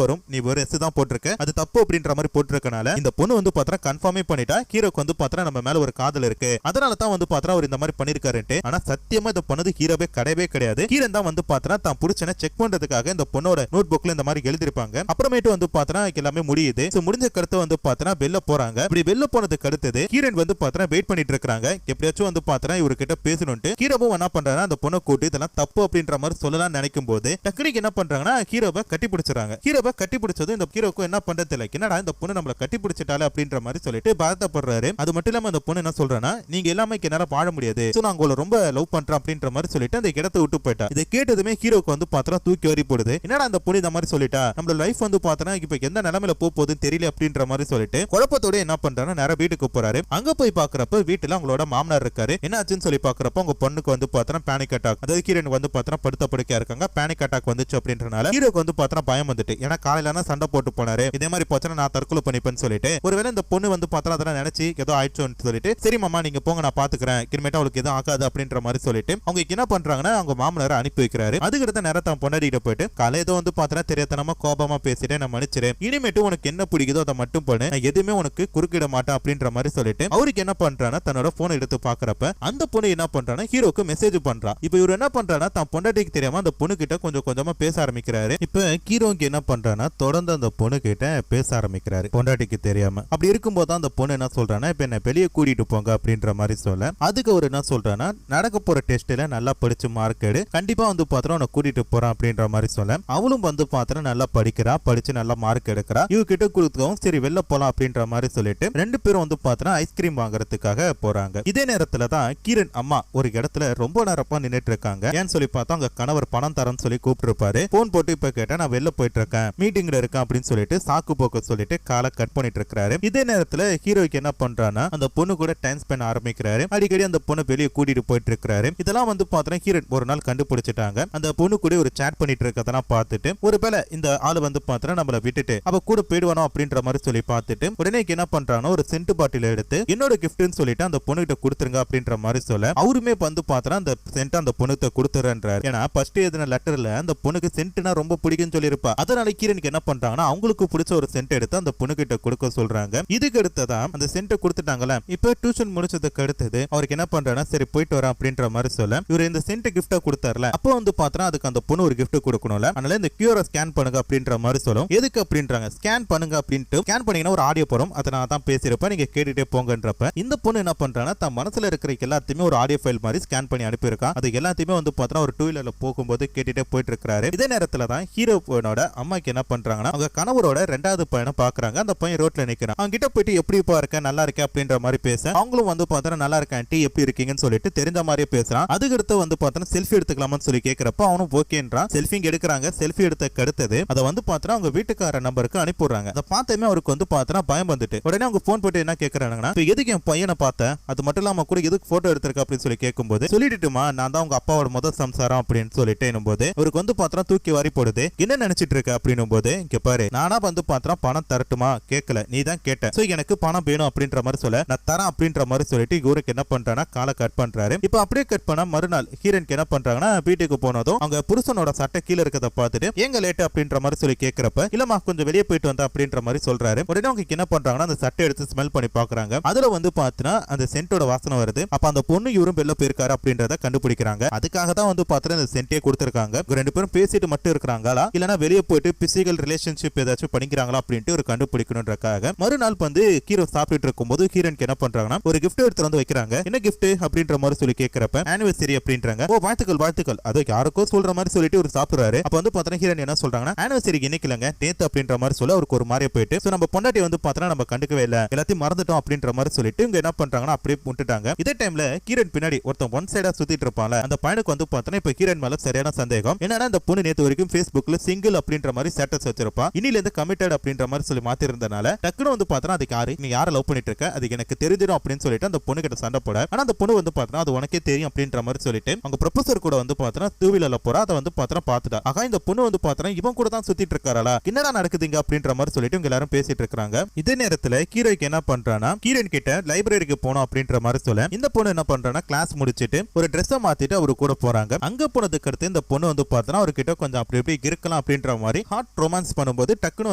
வரும், நீ ஒரு எஸ் தான் போட்டிருக்க, அது தப்பு அப்படின்ற மாதிரி போட்டிருக்கனால இந்த பொண்ணு வந்து பார்த்தா கன்ஃபார்மே பண்ணிட்டா ஹீரோக்கு வந்து பார்த்தா நம்ம மேல ஒரு காதல் இருக்கு, அதனால தான் வந்து பார்த்தா அவர் இந்த மாதிரி பண்ணிருக்காருன்ட்டு. ஆனா சத்தியமா இந்த பண்ணது ஹீரோவே கிடையவே கிடையாது. ஹீரன் தான் வந்து பார்த்தா தான் புடிச்சனை செக் பண்றதுக்காக இந்த பொண்ணோட நோட் புக்ல இந்த மாதிரி எழுதிருப்பாங்க. அப்புறமேட்டு வந்து பார்த்தா எல்லாமே முடியுது. முடிஞ்ச கருத்து வந்து பார்த்தா வெளில போறாங்க. இப்படி வெளில போனதுக்கு அடுத்தது ஹீரன் வந்து பார்த்தா வெயிட் பண்ணிட்டு இருக்காங்க, எப்படியாச்சும் வந்து பார்த்தா இவர்கிட்ட பேசணும்ட்டு. ஹீரோவும் என்ன பண்றாங்க அந்த பொண்ணை கூட்டி இதெல்லாம் தப்பு அப்படின்ற மாதிரி சொல்லலாம் நினைக்கும் போது டக்குனிக்கு என்ன பண்றாங்கன்னா ஹீரோவை கட்டி பிடிச்சாங்க. ஹீரோவை கட்டி பிடிச்சது இந்த ஹீரோக்கு என்ன பண்றது இல்லை, என்னடா இந்த பொண்ணு நம்மள கட்டி பிடிச்சிட்டாலே அப்படின்ற மாதிரி சொல்லிட்டு பாதப்படுறாரு. அது மட்டும் இல்லாம அந்த பொண்ணு என்ன சொல்றானா நீங்க எல்லாமே என்னால வாழ முடியாது, நான் உங்களை ரொம்ப லவ் பண்றேன் அப்படின்ற மாதிரி சொல்லிட்டு அந்த இடத்தை விட்டு போயிட்டா. இதை கேட்டதுமே ஹீரோக்கு வந்து பார்த்தா தூக்கி வரி போடுது. என்னடா அந்த பொண்ணு இந்த மாதிரி சொல்லிட்டா, நம்ம லைஃப் வந்து பார்த்தா இப்ப எந்த நிலைமையில போகுதுன்னு தெரியல அப்படின்ற மாதிரி சொல்லிட்டு குழப்பத்தோட என்ன பண்றாரு நேரா வீட்டுக்கு போறாரு. அங்க போய் பாக்குறப்ப வீட்டுல அவங்களோட மாமனார் இருக்காரு. என்ன ஆச்சுன்னு சொல்லி பாக்குறப்ப உங்க பொண்ணுக்கு வந்து பார்த்தா பேனிக் அட்டாக், அதாவது ஹீரோயின் வந்து பார்த்தா படுத்த படுக்கையா இருக்காங்க, பேனிக் அட்டாக் வந்துச்சு அப்படின்றனால ஹீரோக்கு வந்து பார்த்தா பயம் வந்துட்டு, ஏன்னா காலையில சண்டை போட்டு போனாரு, இதே மாதிரி போச்சுன்னா நான் தற்கொலை பண்ணிப்பேன்னு சொல்லிட்டு ஒருவேளை இந்த பொண்ணு வந்து பார்த்தா அதெல்லாம் நினைச்சு ஏதோ ஆயிடுச்சோன்னு சொல்லிட்டு சரி மாமா நீங்க போங்க நான் பாத்துக்கிறேன், இனிமேட்டு அவளுக்கு எதுவும் ஆகாது அப்படின்ற மாதிரி சொல்லிட்டு அவங்க என்ன பண்றாங்கன்னா அவங்க மாமனாரை அனுப்பி வைக்கிறாரு. அதுக்கடுத்த நேரத்தை பொண்டாடிட்டு போயிட்டு காலை ஏதோ வந்து பார்த்தா தெரியாதனமா கோபமா பேசிட்டு நான் மன்னிச்சிரு, இனிமேட்டு உனக்கு என்ன பிடிக்குதோ அதை மட்டும் பண்ணு, நான் எதுவுமே உனக்கு குறுக்கிட மாட்டேன் அப்படின்ற மாதிரி சொல்லிட்டு அவருக்கு என்ன பண்றானா தன்னோட போனை எடுத்து பாக்குறப்ப அந்த பொண்ணு என்ன பண்றானா ஹீரோக்கு மெசேஜ் பண்றா. இப்ப இவர் என்ன பண்றானா தான் பொண்டாட்டிக்கு தெரியாம அந்த பொண்ணு கிட்ட கொஞ்சம் கொஞ்சமா பேச ஆரம்பிக்கிறாரு. இப்ப ஹீரோக்கு என்ன பண்றானா தொடர்ந்து அந்த பொண்ணு கிட்ட பேச ஆரம்பிக்கிறாரு பொண்டாட்டிக்கு தெரியாம. அப்படி இருக்கும்போது அந்த பொண்ணு என்ன சொல்றானா இப்ப என்ன வெளியே கூட்டிட்டு போங்க அப்படின்ற மாதிரி சொல்ல அதுக்கு அவர் என்ன சொல்றானா நடக்க போற டெஸ்ட்ல நல்லா படிச்சு மார்க் எடு, கண்டிப்பா வந்து பாத்திரம் உன்னை கூட்டிட்டு போறான் அப்படின்ற மாதிரி சொல்ல அவளும் வந்து பாத்திரம் நல்லா படிக்கிறா, படிச்சு நல்லா மார்க் எடுக்கிறா. இவகிட்ட கொடுக்கவும் சரி வெளில போலாம் அப்படின்ற மாதிரி சொல்லிட்டு ரெண்டு பேரும் வந்து பாத்திரம் ஐஸ்கிரீம் வாங்குறதுக்காக போறாங்க. இதே நேரத்துல தான் கிரண் அம்மா ஒரு இடத்துல ரொம்ப நேரப்பா நின்னுட்டு இருக்காங்க. ஏன்னு சொல்லி பார்த்தா அவங்க கணவர் பணம் தரன்னு சொல்லி கூப்பிட்டு இருப்பாரு. போன் போட்டு இப்ப கேட்டா நான் வெளில போயிட்டு இருக்கேன், மீட்டிங்ல இருக்கேன் அப்படின்னு சொல்லிட்டு சாக்கு போக்க சொல்லிட்டு காலை கட் பண்ணிட்டு இருக்காரு. இதே நேரத்துல ஹீரோக்கு என்ன பண்றானா அந்த பொண்ணு கூட டைம் ஸ்பெண்ட் ஆரம்பிக்கிறாரு. அடிக்கடி அந்த பொண்ணு வெளியே கூட்டிட்டு போயிட்டு இருக்காரு. இதெல்லாம் வந்து பாத்தீங்கன்னா ஹீரோன் ஒரு நாள் கண்டுபிடிச்சிட்டாங்க. அந்த பொண்ணு கூட ஒரு சாட் பண்ணிட்டு இருக்கதெல்லாம் பார்த்துட்டு ஒருவேளை இந்த ஆளு வந்து பாத்தீங்கன்னா நம்மள விட்டுட்டு அவ கூட போயிடுவானோ அப்படின்ற மாதிரி சொல்லி பார்த்துட்டு உடனே என்ன பண்றானோ ஒரு சென்ட் பாட்டில் எடுத்து என்னோட கிஃப்ட்னு சொல்லிட்டு அந்த பொண்ணு கிட்ட கொடுத்துருங்க அப்படின்ற மாதிரி சொல்ல அவருமே வந்து பாத்தீங்கன்னா அந்த சென்ட் அந்த பொண்ணுகிட்ட கொடுத்துறன்றாரு. ஏன்னா ஃபர்ஸ்ட் எழுதின லெட்டர்ல அந்த பொண்ணுக்கு சென்ட்னா ரொம்ப பிடிக்கும்னு சொல்லியிருப்பா. அதனால கீரனுக்கு என்ன பண்றாங்கன்னா அவங்களுக்கு பிடிச்ச ஒரு சென்ட் எடுத்து அந்த பொண்ணு கிட்ட கொடுக்க சொல்றாங்க. இதுக்கு அடுத்ததான் அந்த சென்ட் கொடுத்துட்டாங்கல்ல. இப்ப டியூஷன் முடிச்சதுக்கு அடுத்தது அவருக்கு என்ன பண்றானா சரி போயிட்டு வரேன் அப்படின்ற மாதிரி சொல்ல இவர் இந்த சென்ட் கிஃப்டா கொடுத்தாருல அப்போ வந்து பாத்தா அதுக்கு அந்த பொண்ணு ஒரு கிஃப்ட் கொடுக்கணும்ல, அதனால இந்த கியூரை ஸ்கேன் பண்ணுங்க அப்படின்ற மாதிரி சொல்லும். எதுக்கு அப்படின்றாங்க ஸ்கேன் பண்ணுங்க அப்படின்ட்டு ஸ்கேன் பண்ணீங்கன்னா ஒரு ஆடியோ போறோம், அதை நான் தான் பேசியிருப்பேன், நீங்க கேட்டுட்டே போங்கன்றப்ப இந்த பொண்ணு என்ன பண்றானா தன் மனசுல இருக்கிற எல்லாத்தையுமே ஒரு ஆடியோ ஃபைல் மாதிரி ஸ்கேன் பண்ணி அனுப்பியிருக்கா. அது எல்லாத்தையுமே வந்து பார்த்தா ஒரு டூ வீலர்ல போகும்போது கேட்டுட்டே போயிட்டு இருக்காரு. இதே நேரத்துல தான் ஹீரோனோட அம்மாக்கு என்ன பண்றாங்கன்னா அவங்க கணவரோட ரெண்டாவது பையனை பாக்குறாங்க. அந்த பையன் ரோட்ல நிக்கிறான். அவங்க கிட்ட போயிட்டு எப்படி இருக்க நல்லா இருக்கேன் அப்படின்ற மாதிரி பேச அவங்களும் வந்து பார்த்தா நல்லா இருக்கேன் ஆண்டி எப்படி இருக்கீங்கன்னு சொல்லிட்டு தெரிஞ்ச மாதிரியே பேசுறான். அதுக்கடுத்து வந்து பார்த்தா செல்ஃபி எடுத்துக்கலாம் எடுத்துக்கலாமான்னு சொல்லி கேக்குறப்ப அவனும் ஓகேன்றான். செல்ஃபி எடுக்கிறாங்க. செல்ஃபி எடுத்த அடுத்தது அதை வந்து பார்த்தா அவங்க வீட்டுக்கார நம்பருக்கு அனுப்பிடுறாங்க. அதை பார்த்தமே அவருக்கு வந்து பார்த்தா பயம் வந்துட்டு உடனே அவங்க போன் போட்டு என்ன கேட்கறாங்கன்னா, எதுக்கு என் பையனை பார்த்தேன், அது மட்டும் இல்லாம கூட எதுக்கு போட்டோ எடுத்திருக்க அப்படின்னு சொல்லி கேட்கும்போது, சொல்லிட்டுமா நான் தான் உங்க அப்பாவோட முதல் சம்சாரம் அப்படின்னு சொல்லிட்டு போது அவருக்கு வந்து பார்த்தா தூக்கி வாரி போடுது. என்ன நினைச்சிட்டு இருக்க அப்படின்னும் போது, இங்க பாரு நானா வந்து பார்த்தா பணம் தரட்டுமா கேட்கல, நீ தான் கேட்ட, சோ எனக்கு பணம் வேணும் அப்படின்ற மாதிரி சொல்ல நான் தரேன் அப்படின்ற மாதிரி சொல்லிட்டு இவருக்கு என்ன பண்றானா காலை கட் பண்றாரு. இப்ப அப்படியே கட் பண்ணா மறுநாள் ஹீரோயினுக்கு என்ன பண்றாங்கன்னா, வீட்டுக்கு போனதும் அவங்க புருஷனோட சட்டை கீழே இருக்கத பார்த்துட்டு எங்க லேட் அப்படின்ற மாதிரி சொல்லி கேட்கிறப்ப, இல்லமா கொஞ்சம் வெளியே போயிட்டு வந்தா அப்படின்ற மாதிரி சொல்றாரு. உடனே அவங்க என்ன பண்றாங்கன்னா அந்த சட்டை எடுத்து ஸ்மெல் பண்ணி பாக்குறாங்க. அதுல வந்து பாத்தீங்கன்னா அந்த சென்ட்டோட வாசனை வருது. அப்ப அந்த பொண்ணு இவரும் வெளில போயிருக்காரு அப்படின்றத கண்டுபிடிக்கிறாங்க. அதுக்காக தான் வந்து பாத்தீங்கன்னா இந்த சென்ட்டே கொடுத்திருக்காங்க. ரெண்டு பேரும் பேசிட்டு மட்டும் இருக்காங்களா இல்லனா வெளியே போயிட்டு பிசிக்கல் ரிலேஷன்ஷிப் ஏதாச்சும் பண்ணிக்கிறாங்களா அப்படின்ட்டு ஒரு கண்டுபிடிக்கணும்ன்றக்காக மறுநாள் வந்து ஹீரோ சாப்பிட்டு இருக்கும்போது ஹீரோயினுக்கு என்ன பண்றாங்கன்னா ஒரு கிஃப்ட் எடுத்து வந்து வைக்கிறாங்க. என்ன கிஃப்ட் அப்படின்ற மாதிரி சொல்லி கேட்கிறப்ப ஆனிவர்சரி அப்படின்றாங்க. ஓ வாழ்த்துக்கள் வாழ்த்துக்கள், அது யாருக்கோ சொல்ற மாதிரி சொல்லிட்டு ஒரு சாப்பிடுறாரு. அப்ப வந்து பாத்தீங்கன்னா ஹீரோயின் என்ன சொல்றாங்கன்னா, ஆனிவர்சரிக்கு இன்னைக்கு இல்லங்க நேத்து அப்படின்ற மாதிரி சொல்ல அவருக்கு ஒரு மாதிரி போயிட்டு, சோ நம்ம பொண்டாட்டி வந்து பாத்தீங்கன்னா நம்ம கண்டுக்கவே இல்ல, எல்லாத்தையும் மறந்துட்டோம் அப்படின்ற மாதிரி சொல்லிட்டு இவங்க என்ன பண்றாங்கன்னா அப்படியே விட்டுட்டாங்க. இதே டைம்ல ஹீரோயின் பின்னாடி ஒருத்தன் ஒன் சைடா சுத்திட்டு இருப்பான்ல, அந்த பையனுக்கு வந்து பாத்தீங்கன்னா இப்ப ஹீரோயின் மேல சரியான சந்தேகம். என்னன்னா இந்த பொண்ணு நேத்து வரைக்கும் Facebookல சிங்கிள் அப்படின்ற மாதிரி ஸ்டேட்டஸ் வச்சிருப்பா, இன்னில இருந்து கமிட்டட் அப்படின்ற மாதிரி சொல்லி மாத்தி இருந்தனால டக்குனு வந்து பாத்தீங்கன்னா அதுக்கு யாரு நீ யாரை லவ் பண்ணிட்டு இருக்க, அது எனக்கு தெரிஞ்சிடும் அப்படின்னு சொல்லிட்டு அந்த பொண்ணு கிட்ட சண்டை போட, ஆனா அந்த பொண்ணு வந்து பாத்தீங்கன்னா அது உனக்கே தெரியும் அப்படின்ற மாதிரி சொல்லிட்டு அவங்க ப்ரொபசர் கூட வந்து பாத்தீங்கன்னா டூ வீலர்ல போறா, அதை வந்து பாத்தீங்கன்னா பாத்துட்டா. ஆக இந்த பொண்ணு வந்து பாத்தீங்கன்னா இவன் கூட தான் சுத்திட்டு இருக்காரா, என்னடா நடக்குதுங்க அப்படின்ற மாதிரி சொல்லிட்டு இவங்க எல்லாரும் பேசிட்டு இருக்காங்க. இதே நேரத்துல ஹீரோய்க்கு என்ன பண்றானா, ஹீரோயின் கிட்ட லைப்ரரிக்கு போனோம் அப்படின்ற மாதிரி சொல்ல இந்த பொண்ணு என்ன பண்றானா கிளாஸ் முடிச்சிட்டு ஒரு ட்ரெஸ் மாத்திட்டு அவரு கூட போறாங்க. அங்க போனதுக்கு அடுத்து இந்த பொண்ணு வந்து பாத்தீங்கன்னா அவர்கிட்ட கொஞ்சம் அப்படி இப்படி இருக்கலாம் அப்படின்ற மாதிரி ஹாட் ரொமான்ஸ் பண்ணும்போது டக்குன்னு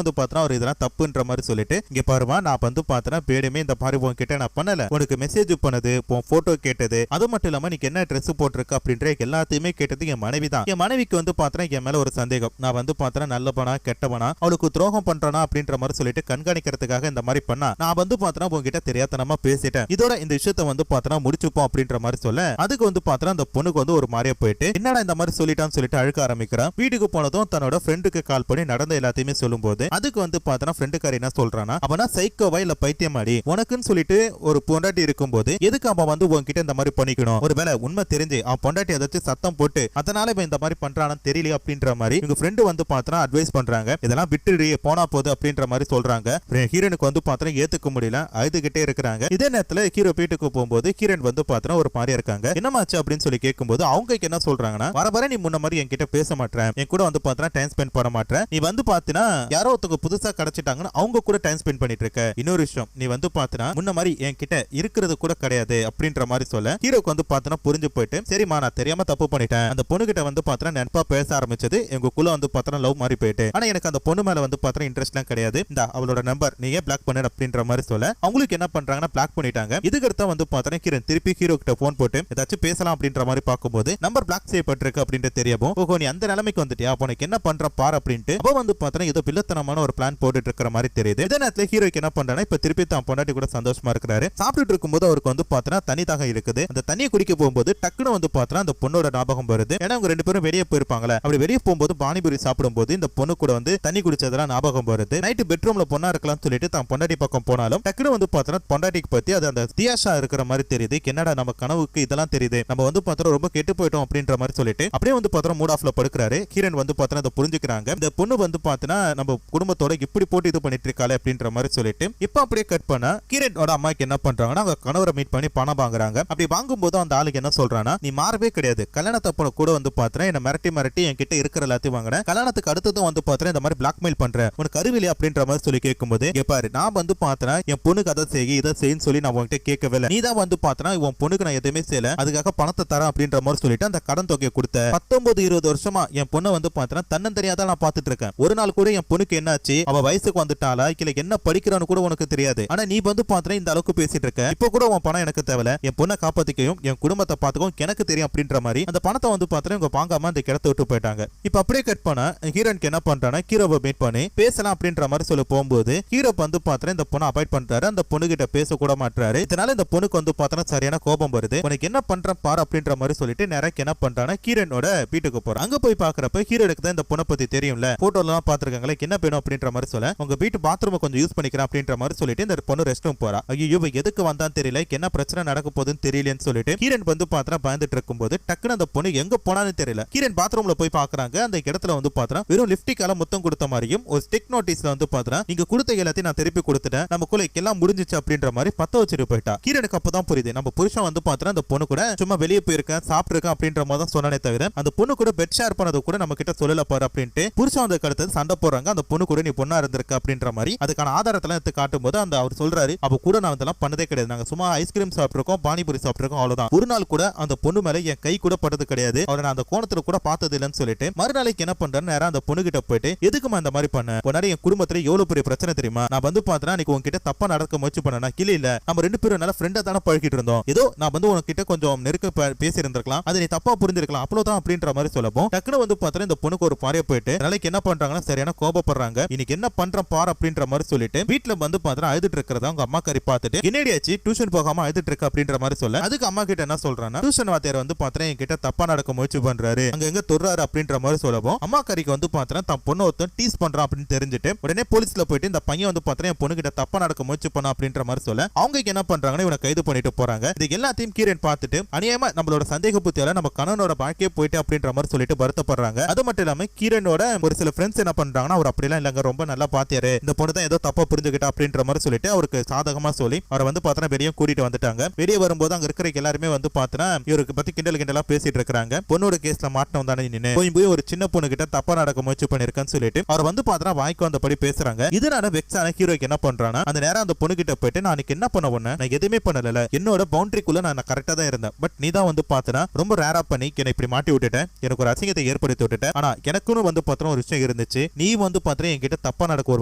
வந்து பாத்தீங்கன்னா அவர் இதெல்லாம் தப்புன்ற மாதிரி சொல்லிட்டு, இங்க பாருமா நான் வந்து பாத்தீங்கன்னா பேடுமே இந்த மாதிரி உன்கிட்ட நான் பண்ணல, உனக்கு மெசேஜ் பண்ணது போட்டோ கேட்டது அது மட்டும் இல்லாம நீ என்ன ட்ரெஸ் போட்டிருக்க அப்படின்ற எல்லாத்தையுமே கேட்டது என் மனைவி தான். என் மனைவிக்கு வந்து பாத்தீங்கன்னா என் மேல ஒரு சந்தேகம், நான் வந்து பாத்தீங்கன்னா நல்லவனா கெட்டவனா அவளுக்கு துரோகம் பண்றானா அப்படின்ற மாதிரி சொல்லிட்டு கண்காணிக்கிறதுக்காக இந்த மாதிரி பண்ணா, நான் வந்து பாத்தீங்கன்னா உங்ககிட்ட தெரியாதனமா பேசிட்டேன், இதோட இந்த விஷயத்தை வந்து பாத்தீங்கன்னா முடிச்சுப்போம் அப்படின்ற மாதிரி சொல்ல அதுக்கு வந்து பாத்தீங்கன்னா அந்த பொண்ணுக்கு வந்து ஒரு மாதிரியா போயிட்டு என்னடா இந்த மாதிரி சொல்லிட்டான்னு சொல்லிட்டு அழுக்க ஆரம்பிக்கிறான். வீட்டுக்கு போனதும் தன்னோட ஃப்ரெண்டுக்கு கால் பண்ணி நடந்த எல்லாத்தையுமே சொல்லும்போது அதுக்கு வந்து பாத்தீங்கன்னா ஃப்ரெண்டுக்காரி என்ன சொல்றானா, அவனா சைக்கோவா இல்ல பைத்தியமாடி, உனக்குன்னு சொல்லிட்டு ஒரு பொண்டாட்டி இருக்கும்போது எதுக்கு அவன் வந்து உன்கிட்ட இந்த மாதிரி பண்ணிக்கணும், ஒருவேளை உண்மை தெரிஞ்சு அவன் பொண்டாட்டி ஏதாச்சும் சத்தம் போட்டு அதனால இவன் இந்த மாதிரி பண்றானு தெரியல அப்படின்ற மாதிரி உங்க ஃப்ரெண்டு வந்து பாத்தீங்கன்னா அட்வைஸ் பண்றாங்க. இதெல்லாம் விட்டுடு போனா போது அப்படின்ற மாதிரி சொல்றாங்க. ஹீரோனுக்கு வந்து பாத்தீங்கன்னா ஏத்துக்க முடியல, அழுதுகிட்டே இருக்கிறாங்க. இதே நேரத்துல ஹீரோ வீட்டுக்கு போகும்போது ஹீரோயின் வந்து பாத்தீங்கன்னா ஒரு மாதிரியா இருக்காங்க. என்னமாச்சு அப்படின்னு சொல்லி கேட்கும்போது அவங்க என்ன சொல்றாங்கன்னா, வர நீ முன்ன மாதிரி என்கிட்ட பேச மாட்டேன், என் கூட வந்து பாத்தீங்கன்னா டைம் ஸ்பெண்ட் பண்ண மாட்டேன், நீ வந்து பாத்தீங்கன்னா யாரோ ஒருத்தவங்க புதுசா கிடைச்சிட்டாங்கன்னு அவங்க கூட டைம் ஸ்பெண்ட் பண்ணிட்டு இருக்க, இன்னொரு விஷயம் நீ வந்து பாத்தீங்கன்னா முன்ன மாதிரி என்கிட்ட இருக்கிறது கூட கிடையாது அப்படின்ற மாதிரி சொல்ல ஹீரோக்கு வந்து பாத்தீங்கன்னா புரிஞ்சு போயிட்டு, சரிமா நான் தெரியாம தப்பு பண்ணிட்டேன், அந்த பொண்ணு கிட்ட வந்து பாத்தீங்கன்னா நட்பா பேச ஆரம்பிச்சது எங்களுக்குள்ள வந்து பாத்தீங்கன்னா லவ் மாதிரி போயிட்டு, ஆனா எனக்கு அந்த பொண்ணு மேல வந்து பாத்தீங்கன்னா இன்ட்ரெஸ்ட்லாம் கிடையாது, இந்த அவளோட நம்பர் நீயே பிளாக் பண்ணு அப்படின்ற மாதிரி சொல்ல அவங்களுக்கு என்ன பண்றாங்கன்னா பிளாக் பண்ணிட்டாங்க. இதுக்கு அடுத்து வந்து பாத்தீங்கன்னா ஹீரோயின் திருப்பி ஹீரோ கிட்ட போன் போட்டு ஏதாச்சும் பேசலாம் அப்படின்ற மாதிரி பார்க்கும்போது நம்பர் பிளாக் செய்யப்பட்டிருக்கு அப்படின்ட்டு தெரியவும், ஓஹோ நீ அந்த நிலைமைக்கு வந்துட்டியா, அப்போ உனக்கு என்ன பண்ற பார் அப்படின்ட்டு அப்ப வந்து பாத்தீங்கன்னா ஏதோ பிள்ளத்தனமான ஒரு பிளான் போட்டுட்டு இருக்கிற மாதிரி தெரியுது. இதே நேரத்துல ஹீரோக்கு என்ன பண்றானா இப்ப திருப்பி தான் பொண்டாட்டி கூட சந்தோஷமா இருக்கிறாரு. சாப்பிட்டுட்டு இருக்கும்போது அவருக்கு வந்து பாத்தீங்கன்னா தனி தாகம் இருக்குது. அந்த தண்ணியை குடிக்க போகும்போது டக்குன்னு வந்து பாத்தீங்கன்னா அந்த பொண்ணோட ஞாபகம் வருது. ஏன்னா அவங்க ரெண்டு பேரும் வெளியே போயிருப்பாங்களே, அப்படி வெளியே போகும்போது பானிபூரி சாப்பிடும்போது இந்த பொண்ணு கூட வந்து தண்ணி குடிச்சதெல்லாம் ஞாபகம் வருது. நைட்டு பெட்ரூம்ல பொண்ணா இருக்கலாம்னு சொல்லிட்டு தான் பொண்டாட்டி பக்கம் போனாலும் டக்குன்னு வந்து பாத்தீங்கன்னா பொண்டாட்டிக்கு பத்தி அது அந்த தியாஷா இருக்கிற மாதிரி தெரியுது. என்னடா நம்ம கனவுக்கு இதெல்லாம் தெரியுது, நம்ம வந்து பாத்தீங்கன்னா ரொம்ப கெட்டு போயிட்டோம் அப்படின்ற மாதிரி சொல்லிட்டு அப்படியே வந்து பாத்தீங்கன்னா மூட் ஆஃப்ல படுக்கிறாரு. ஹீரோயின் வந்து பாத்தீங்கன்னா அதை புரிஞ்சுக்கிறாங்க. இந்த பொண்ணு வந்து பாத்தீங்கன்னா நம்ம குடும்பத்தோட இப்படி போட்டு இது பண்ணிட்டு இருக்காளே அப்படின்ற மாதிரி சொல்லிட்டு இப்ப அப்படியே கட் பண்ண ஹீரோயினோட அம்மாக்கு என்ன பண்றாங்கன்னா அவங்க கணவரை மீட் பண்ணி பணம் வாங்குறாங்க. அப்படி வாங்கும்போது அந்த ஆளுக்கு என்ன சொல்றானா, நீ மாறவே கிடையாது, கல்யாணத்தப்ப கூட வந்து பாத்தீங்கன்னா என்ன மிரட்டி என்கிட்ட இருக்கிற எல்லாத்தையும் வாங்கின, கல்யாணத்துக்கு அடுத்ததும் வந்து பாத்தீங்கன்னா இந்த மாதிரி பிளாக்மெயில் பண்ற, உனக்கு அறிவில்லை அப்படின்ற மாதிரி சொல்லி கேட்கும்போது, பாரு நான் வந்து பாத்தீங்கன்னா என் பொண்ணுக்கு அதை செய்ய இதை செய்யன்னு சொல்லி நான் உன்கிட்ட கேட்கவே இல்லை, நீ தான் வந்து பாத்தீங்கன்னா உன் பொண்ணுக்கு நான் எதுவுமே செய்யல, அதுக்காக பணத்தை தரேன் அப்படின்ற மாதிரி சொல்லிட்டு அந்த கடன் தொகையை கொடுத்த 19-20 வருஷமா என் பொண்ணை வந்து பாத்தீங்கன்னா தன்னந்தனியாதான் நான் பாத்துட்டு இருக்கேன். ஒரு நாள் கூட என் பொண்ணுக்கு என்னாச்சு, அவ வயசுக்கு வந்துட்டாளா இல்ல என்ன படிக்கிறான்னு கூட உனக்கு தெரியாது, ஆனா நீ வந்து பாத்தீங்கன்னா இந்த அளவுக்கு பேசிட்டு இருக்க, இப்ப கூட உன் பணம் எனக்கு தேவை, என் பொண்ணை காப்பாத்திக்கவும் என் குடும்பத்தை பாத்துக்கவும் எனக்கு தெரியும் அப்படின்ற மாதிரி அந்த பணத்தை வந்து பாத்தீங்கன்னா இவங்க வாங்காம அந்த கிடத்த விட்டு போயிட்டாங்க. இப்ப அப்படியே கட் பண்ண ஹீரோனுக்கு என்ன பண்றானா ஹீரோவை மீட் பண்ணி பேசலாம் அப்படின்ற மாதிரி சொல்லி போகும்போது ஹீரோ வந்து பாத்தீங்கன்னா இந்த பொண்ணை அவாய்ட் பண்றாரு, அந்த பொண்ணு கிட்ட பேச கூட மாட்டாரு. இதனால இந்த பொண்ணுக்கு வந்து பாத்தீங்கன்னா சரியான கோபம் வருது. உனக்கு என்ன பண்ற பாரு அப்படின்ற மாதிரி சொல்லிட்டு நேரா என்ன பண்றானா ஹீரோனோட வீட்டுக்கு போறான். அங்க போய் பாக்குறப்ப ஹீரோனுக்கு தான் இந்த பொண்ணை பத்தி தெரியும்ல, போட்டோல எல்லாம் பாத்துருக்காங்களே, என்ன வேணும் அப்படின்ற மாதிரி சொல்ல உங்க வீட்டு பாத்ரூம் கொஞ்சம் யூஸ் பண்ணிக்கிறேன் அப்படின்ற மாதிரி சொல்லிட்டு இந்த பொண்ணு ரெஸ்ட் ரூம் போறா. ஐயோ எதுக்கு வந்தான்னு தெரியல, என்ன பிரச்சனை நடக்க போகுதுன்னு தெரியலன்னு சொல்லிட்டு ஹீரோன் வந்து பாத்தீங்கன்னா பயந்துட்டு இருக்கும்போது டக்குன்னு அந்த பொண்ணு எங்க போனான்னு தெரியல. கீரன் பாத்ரூம்ல போய் பாக்குறாங்க. அந்த இடத்துல வந்து பாத்தா வெறும் லிப்டிக்கால முத்தம் கொடுத்த மாதிரியும் ஒரு ஸ்டிக் நோட்டீஸ்ல வந்து பாத்தா நீங்க கொடுத்த எல்லாத்தையும் நான் திருப்பி கொடுத்துட்டேன், நமக்குள்ள எல்லாம் முடிஞ்சிச்சு அப்படின்ற மாதிரி பத்த வச்சுட்டு போயிட்டா. கீரனுக்கு அப்பதான் புரியுது நம்ம புருஷன் வந்து பாத்தா அந்த பொண்ணு கூட சும்மா வெளியே போயிருக்கேன் சாப்பிட்டுருக்கேன் அப்படின்ற மாதிரி தான் சொன்னானே தவிர அந்த பொண்ணு கூட பெட் ஷேர் பண்ணது கூட நம்ம கிட்ட சொல்லல பாரு அப்படின்ட்டு புருஷன் வந்து அடுத்தது சண்டை போடுறாங்க. அந்த பொண்ணு கூட நீ பொண்ணா இருந்திருக்க அப்படின்ற மாதிரி அதுக்கான ஆதாரத்தெல்லாம் எடுத்து காட்டும் போது அந்த அவர் சொல்றாரு அவ கூட நான் அதெல்லாம் பண்ணதே கிடையாது, நாங்க சும்மா ஐஸ்கிரீம் சாப்பிட்டுருக்கோம் பானிபூரி சாப்பிட்டுருக்கோம் அவ்வளவுதான், ஒரு நாள் கூட அந்த பொண்ணு மேல என் கை கூட பட்டது கிடையாது, அவரை நான் அந்த கோணத்துல கூட பார்த்தது இல்லைன்னு சொல்லிட்டு மறுநாளைக்கு என்ன பண்றேன்னு நேரம் அந்த பொண்ணு கிட்ட போயிட்டு எதுக்குமா இந்த மாதிரி பண்ண, பொன்னாடி என் குடும்பத்துல எவ்வளவு பெரிய பிரச்சனை தெரியுமா, நான் வந்து பார்த்தா நீ உங்ககிட்ட தப்பா நடக்க முயற்சி பண்ணா கிளி இல்ல, நம்ம ரெண்டு பேரும் நல்ல ஃப்ரெண்டா தானே பழகிட்டு இருந்தோம், ஏதோ நான் வந்து உங்ககிட்ட கொஞ்சம் நெருக்க பேசி இருந்திருக்கலாம், அது நீ தப்பா புரிஞ்சிருக்கலாம் அவ்வளவுதான் அப்படின்ற மாதிரி சொல்லவும் டக்குனு வந்து பார்த்தா இந்த பொண்ணுக்கு ஒரு பாரிய போயிட்டு நாளைக்கு என்ன பண்றாங்கன்னா சரியான கோபப்படுறாங்க, இன்னைக்கு என்ன பண்றேன் பார் அப்படின்ற மாதிரி சொல்லிட்டு வீட்டுல வந்து பார்த்தா அழுதுட்டு இருக்கிறதா அவங்க அம்மா கறி பார்த்துட்டு என்னடி ஆச்சு டியூஷன் போகாம அழுதுட்டு இருக்க அப்படின்ற மாதிரி சொல்ல அதுக்கு அம்மா கிட்ட என்ன சொல்றான்னா டியூஷன் வாத்தியார் வந்து பார்த்தா என்கிட்ட தப்பா நடக்க முயற்சி பண்றாரு அங்க எங்க தொடுறாரு அப்படின்ற மாதிரி சொல்லவும் அம்மா கறிக்கு வந்து பார்த்தா தன் பொண்ணு ஒருத்தன் டீஸ் பண்றான் அப்படின்னு தெரிஞ்சுட்டு உடனே போலீஸ்ல போயிட்டு இந்த பையன் வந்து பார்த்தா என் பொண்ணு கிட்ட தப்பா நடக்க முயற்சி பண்ணா அப்படின்ற மாதிரி சொல்ல அவங்க என்ன பண்றாங்கன்னா இவனை கைது பண்ணிட்டு போறாங்க. இது எல்லாத்தையும் கீரன் பார்த்துட்டு அநியாயமா நம்மளோட சந்தேக புத்தியால நம்ம கணவனோட வாழ்க்கையே போயிட்டு அப்படின்ற மாதிரி சொல்லிட்டு வருத்தப்படுறாங்க. அது மட்டும் இல்லாம கீரனோட ஒரு சில ஃப்ரெண்ட்ஸ் என்ன பண்றாங்கன்னா அவர் அப்படிலாம் இல்லங்க ரொம்ப நல்லா பாத்தியாரு இந்த பொண்ணு தான் ஏதோ தப்பா புரிஞ்சுக்கிட்டா அப்படின்ற மாதிரி சொல்லிட்டு அவருக்கு சாதகமா சொல்லி அவரை வந்து பார்த்தா வெளியே கூட்டிட்டு வந்துட்டாங்க. வெளியே வரும்போது அங்க இருக்கிற எல்லாருமே வந்து பார்த்தா இவருக்கு பத்தி கிண்டலா பேசிட்டு இருக்காங்க. பொண்ணோட கேஸ்ல மாட்டணும் தானே நின்னு போய் ஒரு சின்ன பொண்ணு கிட்ட தப்பா நடக்க முயற்சி பண்ணிருக்கான்னு சொல்லிட்டு அவர் வந்து பார்த்தா வாய்க்கு வந்தபடி பேசுறாங்க. இதனால வெக்ஸான ஹீரோக்கு என்ன பண்றானா அந்த நேரம் அந்த பொண்ணு கிட்ட போயிட்டு நான் என்ன பண்ண ஒண்ணு நான் எதுவுமே பண்ணல, என்னோட பவுண்டரிக்குள்ள நான் கரெக்டா தான் இருந்தேன், பட் நீ தான் வந்து பார்த்தா ரொம்ப ரேரா பண்ணி என்னை இப்படி மாட்டி விட்டுட்டேன், எனக்கு ஒரு அசிங்கத்தை ஏற்படுத்தி விட்டுட்டேன், ஆனா எனக்குன்னு வந்து பார்த்தா ஒரு விஷயம் இருந்துச்சு, நீ வந்து பார்த்தா என்கிட்ட தப்பா நடக்க ஒரு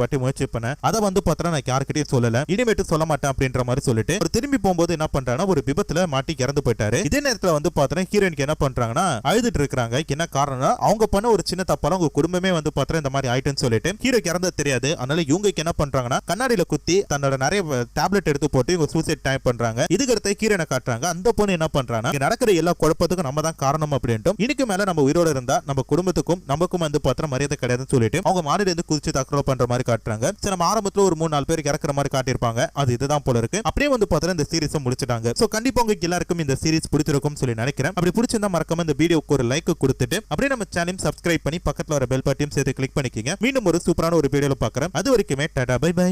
வாட்டி முயற்சி பண்ண அதை வந்து பார்த்தா நான் யாருக்கிட்டையும் சொல்லல, இனிமேட்டு சொல்ல மாட்டேன் அப்படின்ற மாதிரி சொல்லிட்டு ஒரு திரும்பி போகும்போது என்ன பண்றாங்கன்னா ஒரு விபத்துல மாட்டி இறந்து போயிட்டாரு. இதே நேரத்துல வந்து பார்த்தா ஹீரோயினுக்கு என்ன பண்றாங்கன்னா அழுதுட்டு இருக்காங்க. என்ன காரணம்னா அவங்க பண்ண ஒரு சின்ன தப்பால உங்க குடும்பமே வந்து பார்த்தா இந்த மாதிரி ஆயிட்டுன்னு சொல்லிட்டு ஹீரோக்கு இறந்தது தெரியாது. அதனால இவங்க என்ன பண்றாங்கன்னா கண்ணாடியில குத்தி தன்னோட நிறைய டேப்லெட் எடுத்து போட்டு இவங்க சூசைட் டைப் பண்றாங்க. இதுக்கு அடுத்து ஹீரோனை காட்டுறாங்க. அந்த பொண்ணு என்ன பண்றாங்கன்னா நடக்கிற எல்லா குழப்பத்துக்கும் நம்ம தான் காரணம் அப்படின்ட்டு இன்னைக்கு மேல நம்ம உயிரோட இருந்தா நம்ம குடும்பத்துக்கும் நமக்கும் வந்து பார்த்தா மரியாதை கிடையாதுன்னு சொல்லிட்டு அவங்க மாடியில இருந்து குதிச்சு தற்கொலை பண்ற மாதிரி காட்டுறாங்க. சரி நம்ம ஆரம்பத்துல ஒரு 3-4 பேருக்கு இறக்குற மாதிரி காட்டியிருப்பாங்க, அது இதுதான் போல இருக்கு. அப்படியே வந்து பார்த்தா இந்த சீரிஸை முடிச்சிட்டாங்க. சோ கண்டிப்பா உங்களுக்கு எல்லாருக்கும் இந்த சீரிஸ் பிடிச்சிருக்கும் சொல்லி நினைக்கிறேன். அப்படி பிடிச்சிருந்தா மறக்காம இந்த வீடியோக்கு ஒரு லைக் கொடுத்துட்டு அப்படியே நம்ம சேனலையும் சப்ஸ்கிரைப் பண்ணி பக்கத்துல வர பெல் பட்டனையும் சேர்த்து கிளிக் பண்ணிக்கங்க. மீண்டும் ஒரு சூப்பரான ஒரு வீடியோல பார்க்கறேன். அது வரைக்குமே டாடா பை பை.